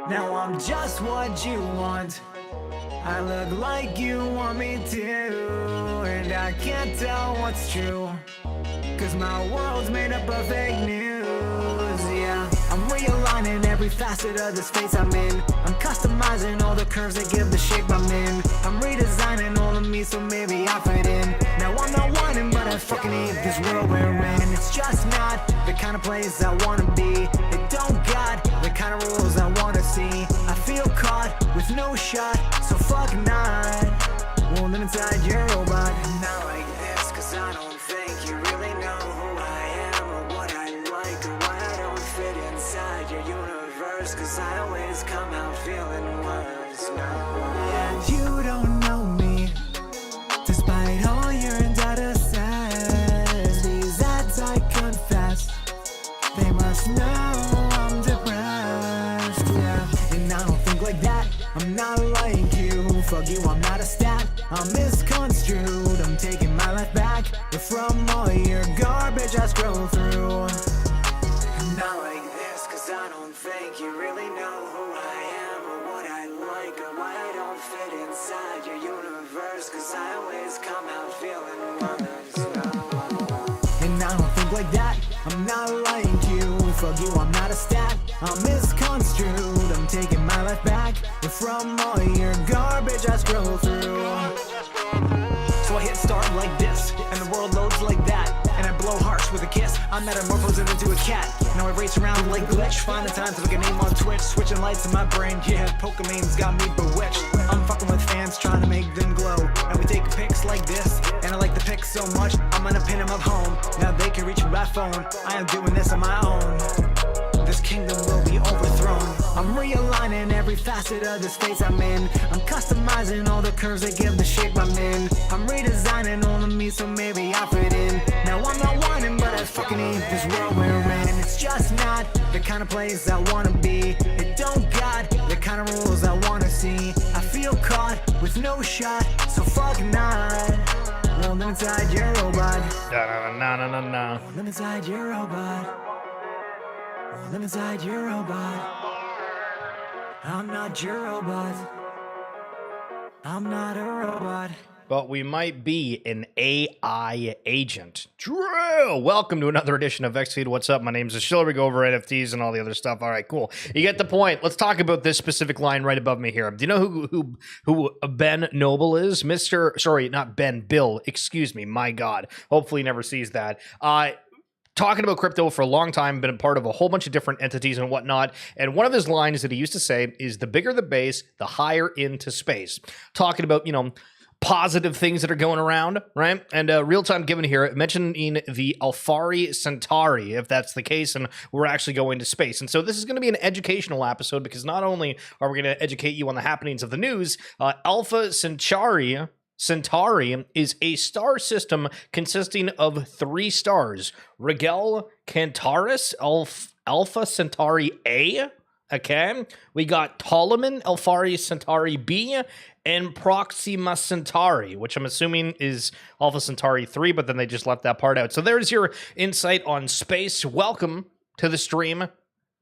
Now I'm just what you want. I look like you want me to, and I can't tell what's true, cause my world's made up of fake news, yeah. I'm realigning every facet of the space I'm in. I'm customizing all the curves that give the shape I'm in. I'm redesigning all of me so maybe I fit in. Now I'm not wanting, but I fucking hate this world we're in. It's just not the kind of place I wanna be. It don't got the kind of rules I wanna see. I feel caught with no shot, so fuck not. Well, then inside your robot. Not like this, cause I don't think you really know who I am, or what I like, or why I don't fit inside your universe, cause I always come out feeling worse. No. And you don't know me, despite all your data says. These ads I confess, they must know I'm depressed, yeah. And I don't think like that, I'm not like you. Fuck you, I'm not a stat, I'm misconstrued. I'm taking my life back from all your garbage I scroll through. Not like this, cause I don't think you really know who I am, or what I like, or why I don't fit inside your universe, cause I always come out feeling worse. And I don't think like that, I'm not like you. Fuck you, I'm not a stat, I'm misconstrued. I'm taking my life back from all your garbage I scroll through. So I hit start like this, and the world loads like that, and I blow harsh with a kiss. I'm metamorphosing into a cat. Now I race around like glitch, find the time to look a name on Twitch, switching lights in my brain, yeah, Pokemon's got me bewitched. I'm fucking with fans, trying to make them glow, and we take pics like this, and I like the pics so much, I'm gonna pin them up home. Now they can reach me by phone, I am doing this on my own. This kingdom will be overthrown. I'm realigning every facet of the space I'm in. I'm customizing all the curves that give the shape I'm in. I'm redesigning all of me so maybe I fit in. Now I'm not wanting, but I fucking hate this world we're in. It's just not the kind of place I wanna be. It don't got the kind of rules I wanna see. I feel caught with no shot, so fuck not. Well, then inside your robot. No. Well, then inside your robot. Live inside your robot. I'm not your robot. I'm not a robot. But we might be an AI agent. Drew! Welcome to another edition of XFeed. What's up? My name's Ashil. We go over NFTs and all the other stuff. All right, cool. You get the point. Let's talk about this specific line right above me here. Do you know who Ben Noble is? Sorry, not Ben, Bill. Excuse me. My God. Hopefully he never sees that. Talking about crypto for a long time, been a part of a whole bunch of different entities and whatnot. And one of his lines that he used to say is, the bigger the base, the higher into space. Talking about, positive things that are going around, right? And real time given here, mentioning the Alpha Centauri, if that's the case, and we're actually going to space. And so this is going to be an educational episode, because not only are we going to educate you on the happenings of the news, Alpha Centauri is a star system consisting of 3 stars: Rigel, Cantaris, Alpha Centauri A. Okay, we got Ptolemy Alpha Centauri B, and Proxima Centauri, which I'm assuming is Alpha Centauri 3, but then they just left that part out. So there's your insight on space. Welcome to the stream.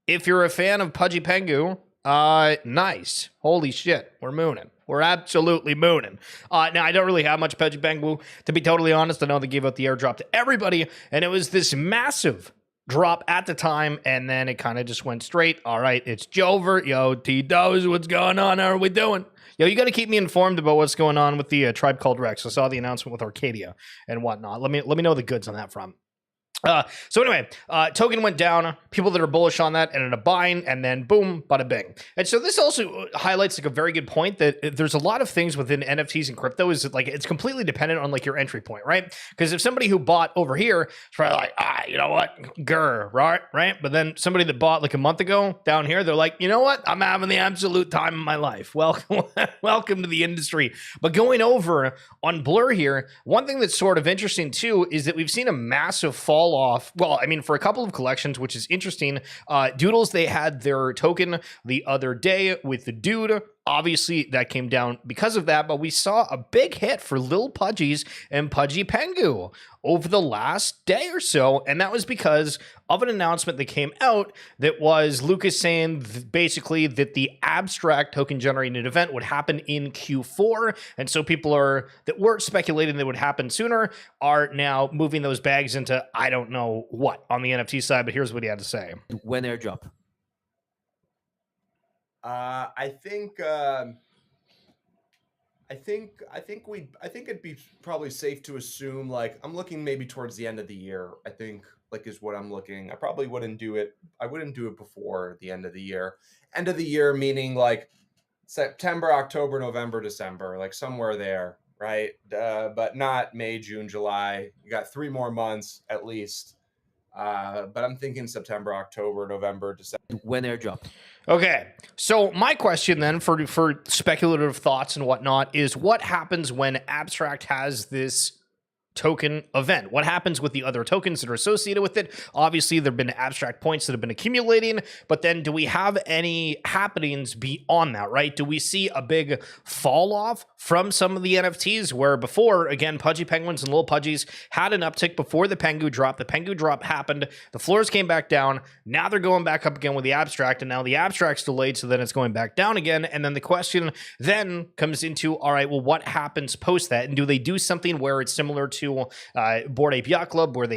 If you're a fan of Pudgy Pengu, nice. Holy shit, we're mooning. We're absolutely mooning. Now, I don't really have much Pudgy Pengu, to be totally honest. I know they gave out the airdrop to everybody, and it was this massive drop at the time, and then it kind of just went straight. All right, it's Jover. Yo, T-Doz, what's going on? How are we doing? Yo, you got to keep me informed about what's going on with the Tribe Called Rex. I saw the announcement with Arcadia and whatnot. Let me know the goods on that front. So anyway, token went down. People that are bullish on that ended up buying, and then boom, bada bing. And so this also highlights like a very good point that there's a lot of things within NFTs and crypto is like it's completely dependent on like your entry point, right? Because if somebody who bought over here is probably like, you know what, right? But then somebody that bought like a month ago down here, they're like, you know what, I'm having the absolute time of my life. Welcome to the industry. But going over on Blur here, one thing that's sort of interesting too is that we've seen a massive fall off. Well, I mean, for a couple of collections, which is interesting. Doodles, they had their token the other day with the dude obviously that came down because of that, but we saw a big hit for Lil Pudgies and Pudgy Pengu over the last day or so, and that was because of an announcement that came out that was Lucas saying basically that the abstract token generated event would happen in Q4, and so people that were speculating that would happen sooner are now moving those bags into I don't know what on the NFT side, but here's what he had to say. When airdrop? I think it'd be probably safe to assume, like, I'm looking maybe towards the end of the year. I think, like, is what I'm looking. I probably wouldn't do it. I wouldn't do it before the end of the year. End of the year meaning like September, October, November, December, like somewhere there, right? But not May, June, July. You got 3 more months at least. But I'm thinking September, October, November, December. When airdrop? Okay, so my question then for speculative thoughts and whatnot is what happens when Abstract has this token event? What happens with the other tokens that are associated with it? Obviously, there have been Abstract points that have been accumulating, but then do we have any happenings beyond that, right? Do we see a big fall off from some of the NFTs where before, again, Pudgy Penguins and Lil Pudgies had an uptick before the Pengu drop. The Pengu drop happened. The floors came back down. Now they're going back up again with the Abstract, and now the Abstract's delayed, so then it's going back down again. And then the question then comes into, all right, well, what happens post that? And do they do something where it's similar to Bored Ape Yacht Club, where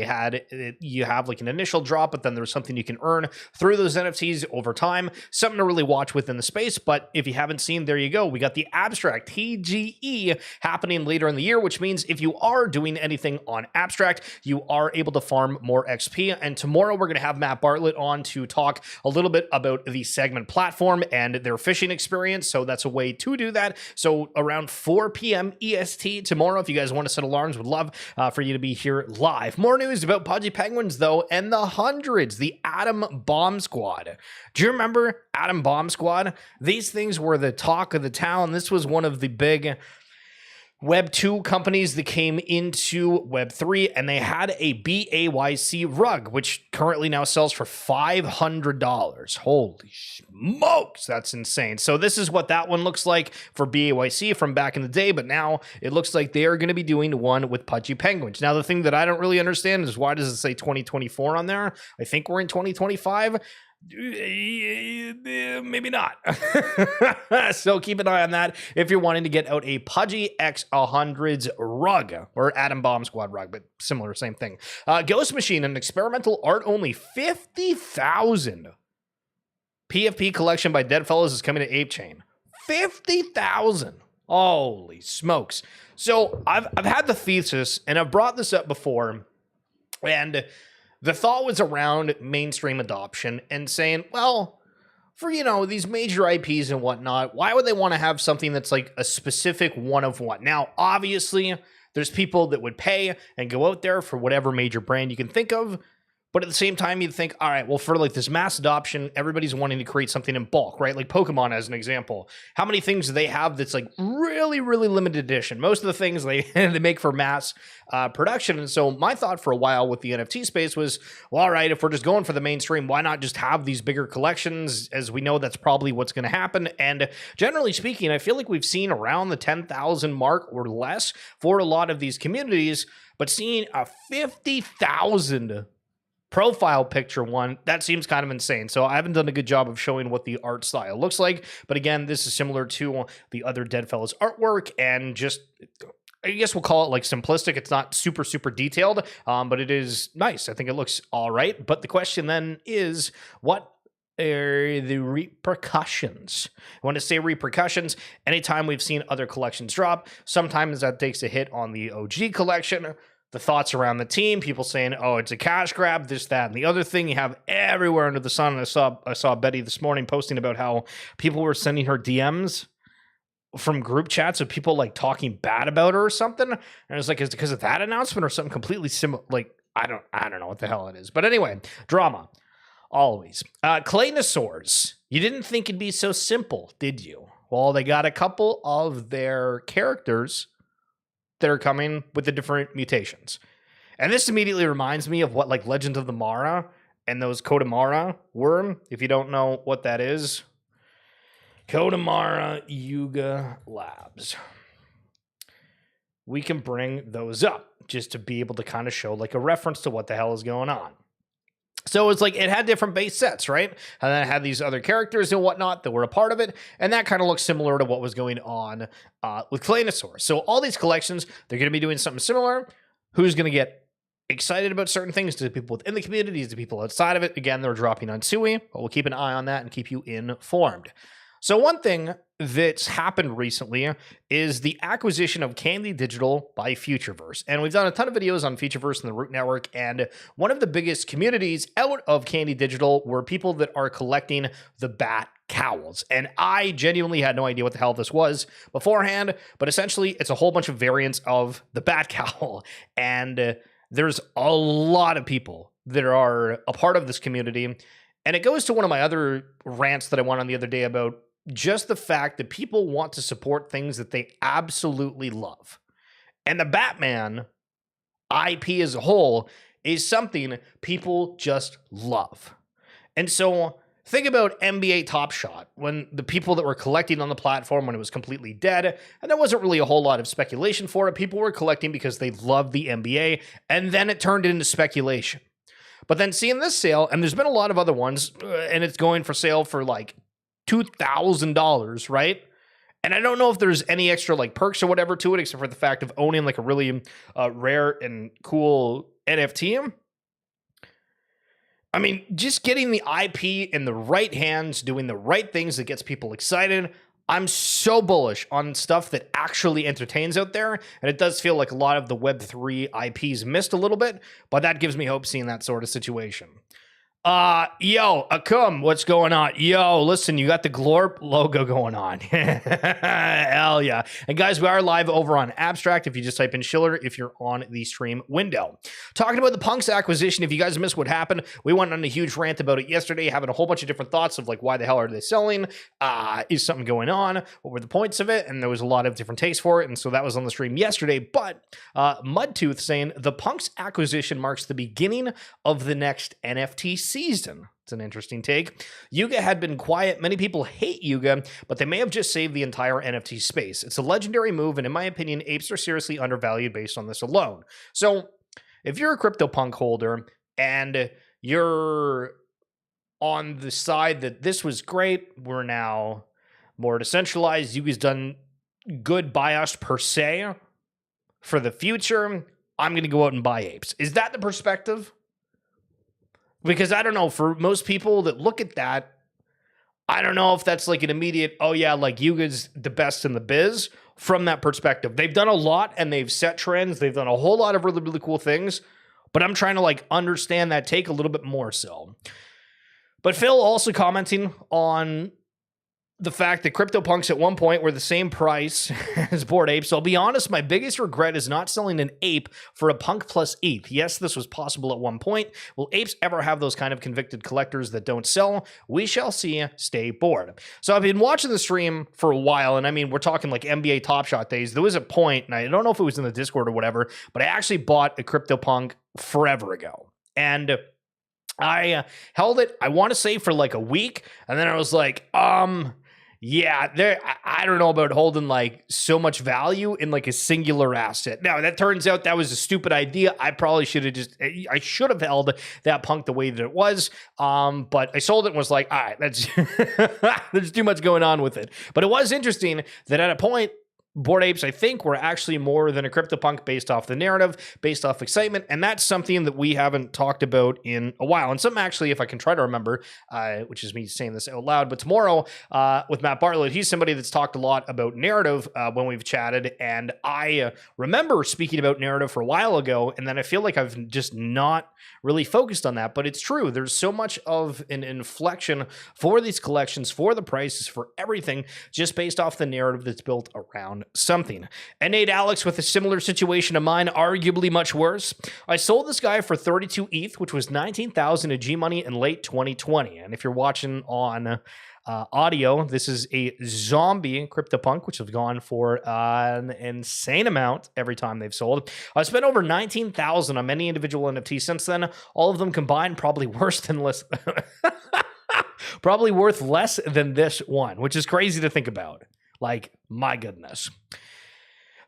you have like an initial drop, but then there's something you can earn through those NFTs over time? Something to really watch within the space. But if you haven't seen, there you go. We got the Abstract TGE happening later in the year, which means if you are doing anything on Abstract, you are able to farm more XP. And tomorrow we're going to have Matt Bartlett on to talk a little bit about the Segment platform and their fishing experience. So that's a way to do that. So around 4 p.m. EST tomorrow, if you guys want to set alarms, would love for you to be here live. More news about Pudgy Penguins, though, and the hundreds, the Atom Bomb Squad. Do you remember Atom Bomb Squad? These things were the talk of the town. This was one of the big Web 2 companies that came into Web 3, and they had a BAYC rug, which currently now sells for $500. Holy smokes, that's insane. So this is what that one looks like for BAYC from back in the day, but now it looks like they are going to be doing one with Pudgy Penguins. Now, the thing that I don't really understand is why does it say 2024 on there? I think we're in 2025. Maybe not. So keep an eye on that if you're wanting to get out a Pudgy X100s rug or Atom Bomb Squad rug, but similar, same thing. Ghost Machine, an experimental art only 50,000 PFP collection by Deadfellows is coming to Ape Chain. 50,000. Holy smokes. So I've had the thesis, and I've brought this up before, and the thought was around mainstream adoption and saying, well, for, these major IPs and whatnot, why would they want to have something that's like a specific one of one? Now, obviously, there's people that would pay and go out there for whatever major brand you can think of. But at the same time, you'd think, all right, well, for like this mass adoption, everybody's wanting to create something in bulk, right? Like Pokemon as an example. How many things do they have that's like really, really limited edition? Most of the things they make for mass production. And so my thought for a while with the NFT space was, well, all right, if we're just going for the mainstream, why not just have these bigger collections? As we know, that's probably what's going to happen. And generally speaking, I feel like we've seen around the 10,000 mark or less for a lot of these communities, but seeing a 50,000 profile picture one, that seems kind of insane. So I haven't done a good job of showing what the art style looks like. But again, this is similar to the other Deadfellows artwork, and just, I guess we'll call it like simplistic. It's not super, super detailed, but it is nice. I think it looks all right. But the question then is, what are the repercussions? I want to say repercussions. Anytime we've seen other collections drop, sometimes that takes a hit on the OG collection. The thoughts around the team, people saying, oh, it's a cash grab, this, that, and the other thing you have everywhere under the sun. And I saw Betty this morning posting about how people were sending her DMs from group chats of people like talking bad about her or something. And I was like, is it because of that announcement or something completely similar? Like, I don't know what the hell it is. But anyway, drama. Always. Claynosaurs. You didn't think it'd be so simple, did you? Well, they got a couple of their characters that are coming with the different mutations. And this immediately reminds me of what like Legend of the Mara and those Kodamara were. If you don't know what that is, Kodamara Yuga Labs. We can bring those up just to be able to kind of show like a reference to what the hell is going on. So it's like it had different base sets, right? And then it had these other characters and whatnot that were a part of it. And that kind of looks similar to what was going on with Claynosaur. So all these collections, they're going to be doing something similar. Who's going to get excited about certain things? To the people within the community, to the people outside of it. Again, they're dropping on Sui, but we'll keep an eye on that and keep you informed. So one thing that's happened recently is the acquisition of Candy Digital by Futureverse. And we've done a ton of videos on Futureverse and the Root Network, and one of the biggest communities out of Candy Digital were people that are collecting the bat cowls. And I genuinely had no idea what the hell this was beforehand, but essentially it's a whole bunch of variants of the bat cowl. And there's a lot of people that are a part of this community. And it goes to one of my other rants that I went on the other day about just the fact that people want to support things that they absolutely love. And the Batman IP as a whole is something people just love. And so think about NBA Top Shot, when the people that were collecting on the platform when it was completely dead, and there wasn't really a whole lot of speculation for it. People were collecting because they loved the NBA, and then it turned into speculation. But then seeing this sale, and there's been a lot of other ones, and it's going for sale for like $2,000, right? And I don't know if there's any extra like perks or whatever to it, except for the fact of owning like a really rare and cool NFT. I mean, just getting the IP in the right hands, doing the right things that gets people excited. I'm so bullish on stuff that actually entertains out there, and it does feel like a lot of the Web3 IPs missed a little bit, but that gives me hope seeing that sort of situation. Yo, Akum, what's going on? Yo, listen, you got the Glorp logo going on. Hell yeah. And guys, we are live over on Abstract if you just type in Schiller if you're on the stream window. Talking about the Punks acquisition, if you guys missed what happened, we went on a huge rant about it yesterday, having a whole bunch of different thoughts of like, why the hell are they selling? Is something going on? What were the points of it? And there was a lot of different takes for it, and so that was on the stream yesterday. But Mudtooth saying, the Punks acquisition marks the beginning of the next NFT season. It's an interesting take. Yuga had been quiet. Many people hate Yuga, but they may have just saved the entire NFT space. It's a legendary move, and in my opinion, apes are seriously undervalued based on this alone. So if you're a CryptoPunk holder and you're on the side that this was great, we're now more decentralized, Yuga's done good by us per se, for the future, I'm going to go out and buy apes. Is that the perspective? Because I don't know, for most people that look at that, I don't know if that's like an immediate, oh yeah, like Yuga's the best in the biz from that perspective. They've done a lot and they've set trends. They've done a whole lot of really, really cool things, but I'm trying to like understand that take a little bit more so. But Phil also commenting on the fact that CryptoPunks at one point were the same price as Bored Apes. So I'll be honest, my biggest regret is not selling an ape for a Punk plus ETH. Yes, this was possible at one point. Will apes ever have those kind of convicted collectors that don't sell? We shall see. Stay bored. So I've been watching the stream for a while, and I mean, we're talking like NBA Top Shot days. There was a point, and I don't know if it was in the Discord or whatever, but I actually bought a CryptoPunk forever ago. And I held it, I want to say, for like a week, and then I was like, yeah, I don't know about holding like so much value in like a singular asset. Now, that turns out that was a stupid idea. I probably I should have held that Punk the way that it was. But I sold it and was like, all right, that's there's too much going on with it. But it was interesting that at a point, Bored Apes, I think, were actually more than a CryptoPunk based off the narrative, based off excitement, and that's something that we haven't talked about in a while. And something actually, if I can try to remember, which is me saying this out loud, but tomorrow with Matt Bartlett, he's somebody that's talked a lot about narrative when we've chatted, and I remember speaking about narrative for a while ago, and then I feel like I've just not really focused on that, but it's true. There's so much of an inflection for these collections, for the prices, for everything, just based off the narrative that's built around something. And Nate Alex with a similar situation to mine, arguably much worse. I sold this guy for 32 ETH, which was 19,000 at G-Money in late 2020. And if you're watching on audio, this is a zombie CryptoPunk, which have gone for an insane amount every time they've sold. I've spent over 19,000 on many individual NFTs since then. All of them combined, probably worse than less. probably worth less than this one, which is crazy to think about. Like, my goodness.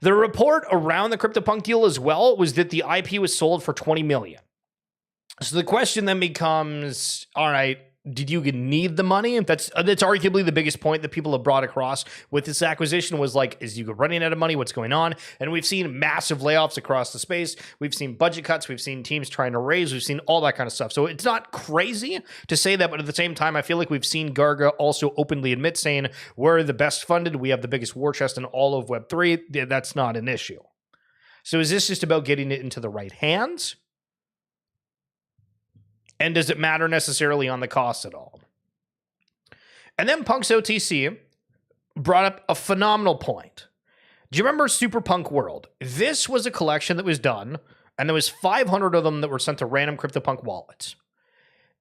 The report around the CryptoPunk deal as well was that the IP was sold for $20 million. So the question then becomes, all right, did you need the money? That's arguably the biggest point that people have brought across with this acquisition was like, is Yuga running out of money? What's going on? And we've seen massive layoffs across the space. We've seen budget cuts. We've seen teams trying to raise. We've seen all that kind of stuff. So it's not crazy to say that, but at the same time, I feel like we've seen Garga also openly admit saying we're the best funded. We have the biggest war chest in all of Web3. That's not an issue. So is this just about getting it into the right hands? And does it matter necessarily on the cost at all? And then Punk's OTC brought up a phenomenal point. Do you remember Super Punk World? This was a collection that was done, and there was 500 of them that were sent to random CryptoPunk wallets.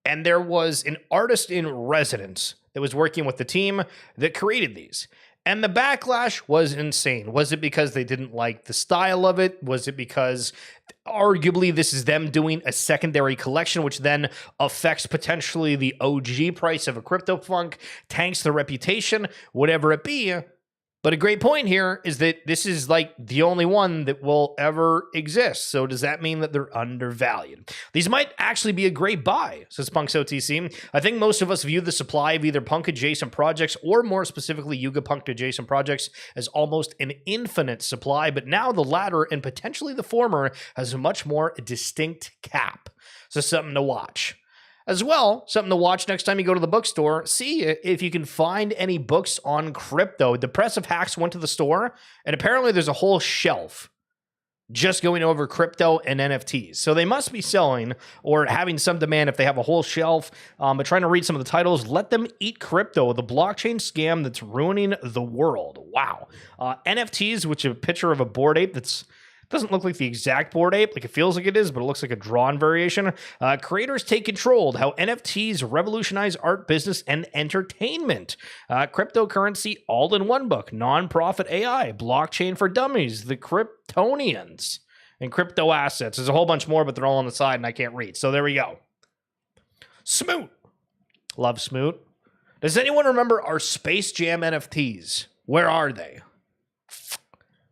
And there was an artist in residence that was working with the team that created these. And the backlash was insane. Was it because they didn't like the style of it? Was it because arguably this is them doing a secondary collection, which then affects potentially the OG price of a CryptoPunk, tanks the reputation, whatever it be? But a great point here is that this is like the only one that will ever exist. So does that mean that they're undervalued? These might actually be a great buy, says Punk's OTC. I think most of us view the supply of either Punk adjacent projects or more specifically Yuga Punk adjacent projects as almost an infinite supply, but now the latter and potentially the former has a much more distinct cap. So something to watch. As well, something to watch next time you go to the bookstore, see if you can find any books on crypto. Depressive Hacks went to the store, and apparently there's a whole shelf just going over crypto and NFTs. So they must be selling or having some demand if they have a whole shelf. But trying to read some of the titles, Let Them Eat Crypto, the blockchain scam that's ruining the world. Wow. NFTs, which is a picture of a Bored Ape that's doesn't look like the exact Bored Ape, like it feels like it is, but it looks like a drawn variation. Creators take control, how NFTs revolutionize art, business, and entertainment. Cryptocurrency all-in-one book, nonprofit AI, blockchain for dummies, the Kryptonians, and crypto assets. There's a whole bunch more, but they're all on the side and I can't read. So there we go. Smoot. Love Smoot. Does anyone remember our Space Jam NFTs? Where are they?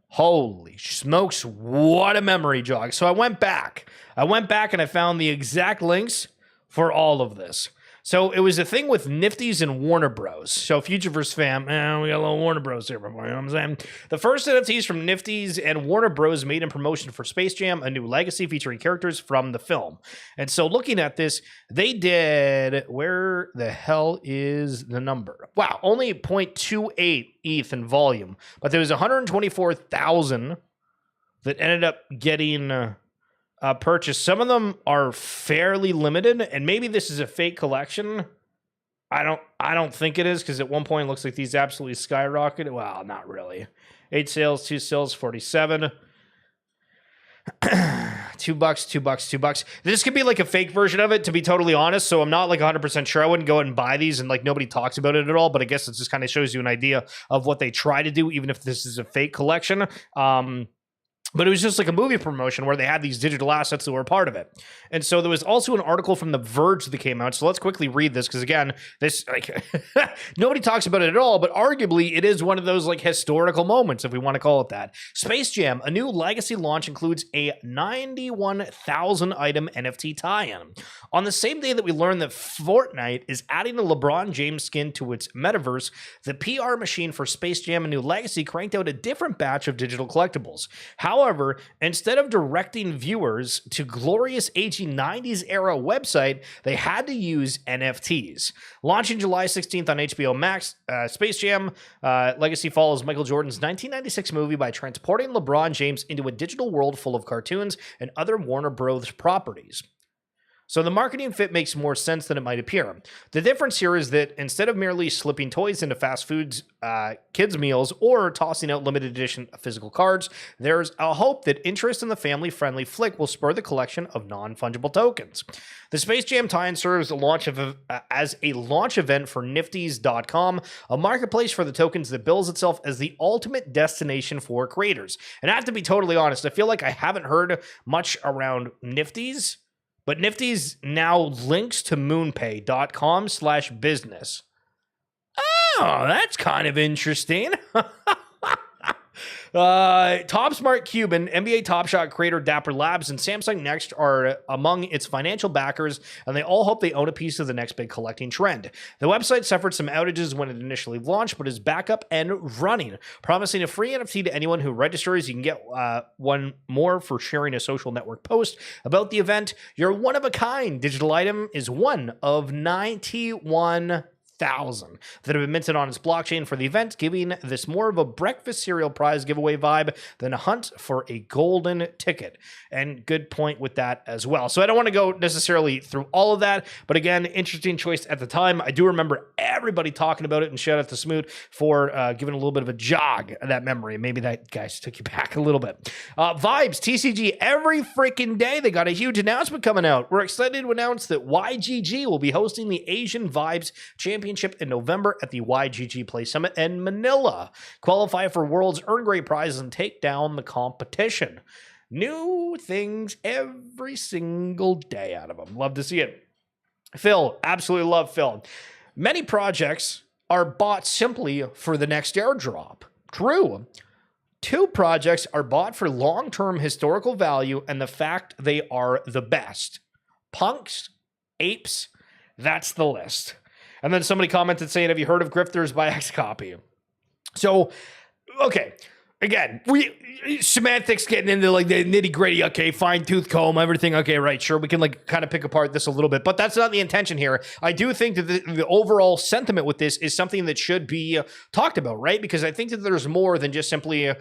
Holy smokes, what a memory jog. So I went back and I found the exact links for all of this. So it was a thing with Nifty's and Warner Bros. So Futureverse fam, we got a little Warner Bros here before, you know what I'm saying? The first NFTs from Nifty's and Warner Bros made in promotion for Space Jam, A New Legacy, featuring characters from the film. And so looking at this, they did, where the hell is the number? Wow, only 0.28 ETH in volume, but there was 124,000 that ended up getting purchase. Some of them are fairly limited, and maybe this is a fake collection. I don't think it is, because at one point it looks like these absolutely skyrocketed. Well, not really. 8 sales, 2 sales, 47. $2. This could be like a fake version of it, to be totally honest. So I'm not like 100% sure. I wouldn't go out and buy these, and like nobody talks about it at all. But I guess it just kind of shows you an idea of what they try to do, even if this is a fake collection. But it was just like a movie promotion where they had these digital assets that were a part of it. And so there was also an article from The Verge that came out. So let's quickly read this, because again, this like nobody talks about it at all, but arguably it is one of those like historical moments, if we want to call it that. Space Jam, A New Legacy launch includes a 91,000 item NFT tie-in. On the same day that we learned that Fortnite is adding a LeBron James skin to its metaverse, the PR machine for Space Jam, A New Legacy cranked out a different batch of digital collectibles. However, instead of directing viewers to glorious aging 90s era website, they had to use NFTs. Launching July 16th on HBO Max, Space Jam Legacy follows Michael Jordan's 1996 movie by transporting LeBron James into a digital world full of cartoons and other Warner Bros. Properties. So the marketing fit makes more sense than it might appear. The difference here is that instead of merely slipping toys into fast foods, kids' meals, or tossing out limited edition physical cards, there's a hope that interest in the family-friendly flick will spur the collection of non-fungible tokens. The Space Jam tie-in serves as a launch event for Nifties.com, a marketplace for the tokens that bills itself as the ultimate destination for creators. And I have to be totally honest, I feel like I haven't heard much around Nifties but Nifty's now links to moonpay.com/business. Oh, that's kind of interesting. Top Smart Cuban, NBA Top Shot creator Dapper Labs, and Samsung Next are among its financial backers, and they all hope they own a piece of the next big collecting trend. The website suffered some outages when it initially launched, but is back up and running, promising a free NFT to anyone who registers. You can get one more for sharing a social network post about the event. Your one-of-a-kind digital item is one of 91,000 that have been minted on its blockchain for the event, giving this more of a breakfast cereal prize giveaway vibe than a hunt for a golden ticket. And good point with that as well. So I don't want to go necessarily through all of that, but again, interesting choice at the time. I do remember everybody talking about it, and shout out to Smoot for giving a little bit of a jog of that memory. Maybe that, guys, took you back a little bit. Vibes, TCG, every freaking day they got a huge announcement coming out. We're excited to announce that YGG will be hosting the Asian Vibes Championship in November at the YGG Play Summit in Manila. Qualify for World's Earn Great prizes and take down the competition. New things every single day out of them. Love to see it. Phil, absolutely love Phil. Many projects are bought simply for the next airdrop. True. 2 projects are bought for long-term historical value and the fact they are the best. Punks, apes, that's the list. And then somebody commented saying, have you heard of Grifters by Xcopy? So, okay. Again, semantics getting into like the nitty gritty. Okay, fine tooth comb, everything. Okay, right, sure. We can like kind of pick apart this a little bit, but that's not the intention here. I do think that the overall sentiment with this is something that should be talked about, right? Because I think that there's more than just simply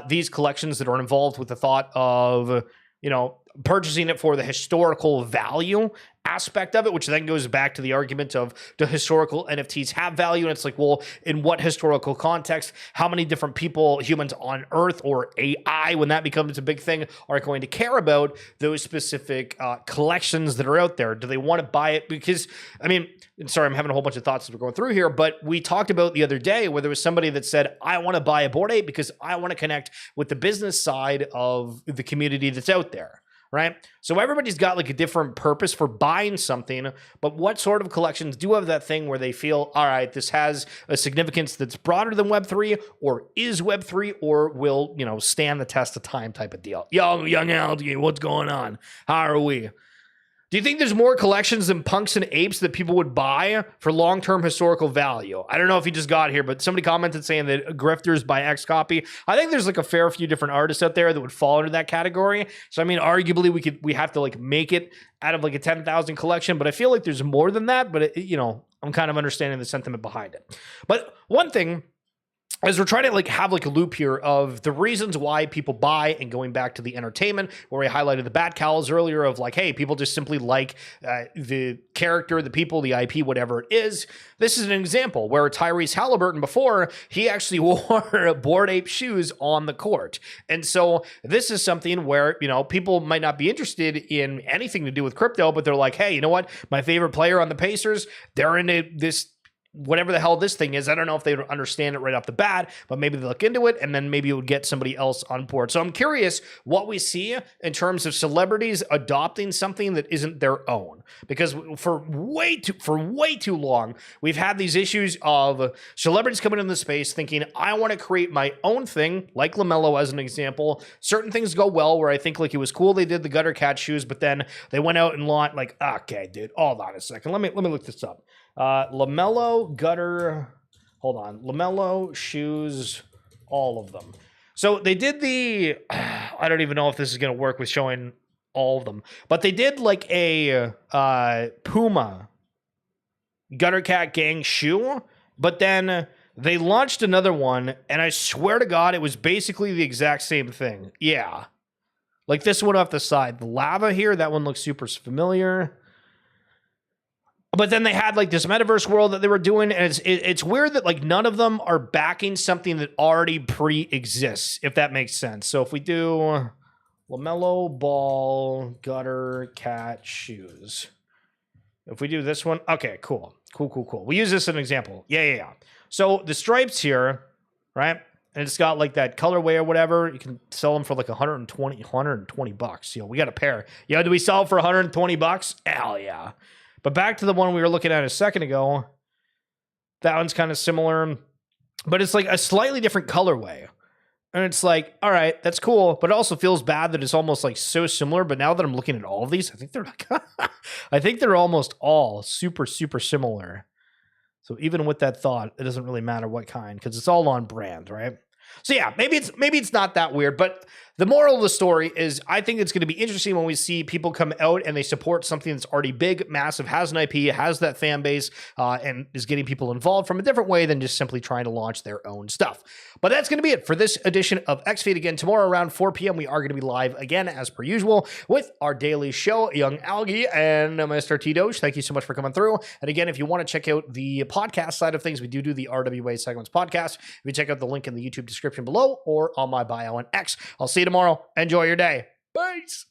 these collections that are involved with the thought of, you know, purchasing it for the historical value aspect of it, which then goes back to the argument of, do historical NFTs have value? And it's like, well, in what historical context? How many different people, humans on Earth or AI, when that becomes a big thing, are going to care about those specific collections that are out there? Do they want to buy it? Because, I mean, sorry, I'm having a whole bunch of thoughts as we're going through here, but we talked about the other day where there was somebody that said, I want to buy a Bored Ape because I want to connect with the business side of the community that's out there. Right? So everybody's got like a different purpose for buying something, but what sort of collections do have that thing where they feel, all right, this has a significance that's broader than Web3 or is Web3 or will, you know, stand the test of time type of deal. Yo, young algae, what's going on? How are we? Do you think there's more collections than punks and apes that people would buy for long-term historical value? I don't know if he just got here, but somebody commented saying that Grifters by Xcopy. I think there's like a fair few different artists out there that would fall into that category. So I mean, arguably we have to like make it out of like a 10,000 collection, but I feel like there's more than that. But you know, I'm kind of understanding the sentiment behind it. But one thing, as we're trying to like have like a loop here of the reasons why people buy, and going back to the entertainment where we highlighted the bat cows earlier of like, hey, people just simply like the character, the people, the IP, whatever it is. This is an example where Tyrese Halliburton before, he actually wore Bored Ape shoes on the court. And so this is something where, you know, people might not be interested in anything to do with crypto, but they're like, hey, you know what? My favorite player on the Pacers, they're into this whatever the hell this thing is. I don't know if they understand it right off the bat, but maybe they look into it and then maybe it would get somebody else on board. So I'm curious what we see in terms of celebrities adopting something that isn't their own, because for way too long, we've had these issues of celebrities coming into the space thinking, I want to create my own thing, like LaMelo as an example. Certain things go well where I think like it was cool they did the gutter cat shoes, but then they went out and launched like, okay, dude, hold on a second. Let me look this up. LaMelo gutter, hold on, LaMelo shoes, all of them. So they did the, I don't even know if this is going to work with showing all of them, but they did like a Puma gutter cat gang shoe, but then they launched another one, and I swear to God, it was basically the exact same thing. Yeah. Like this one off the side, the lava here, that one looks super familiar. But then they had like this metaverse world that they were doing, and it's weird that like none of them are backing something that already pre-exists, if that makes sense. So if we do LaMelo Ball gutter cat shoes, if we do this one, okay, cool. We use this as an example. Yeah. So the stripes here, right? and it's got like that colorway or whatever. You can sell them for like 120 bucks. We got a pair. Do we sell it for 120 bucks? Hell yeah. But back to the one we were looking at a second ago. That one's kind of similar, but it's like a slightly different colorway. And it's like, all right, that's cool, but it also feels bad that it's almost like so similar. But now that I'm looking at all of these, I think they're like, I think they're almost all super, super similar. So even with that thought, it doesn't really matter what kind because it's all on brand, right? So yeah, maybe it's not that weird, but the moral of the story is I think it's going to be interesting when we see people come out and they support something that's already big, massive, has an IP, has that fan base, and is getting people involved from a different way than just simply trying to launch their own stuff. But that's going to be it for this edition of XFeed. Again, tomorrow around 4 p.m., we are going to be live again, as per usual, with our daily show, Young Algae and Mr. T-Doge. Thank you so much for coming through. And again, if you want to check out the podcast side of things, we do the RWA Segments podcast. If you check out the link in the YouTube description below or on my bio on X. I'll see you tomorrow. Enjoy your day. Peace.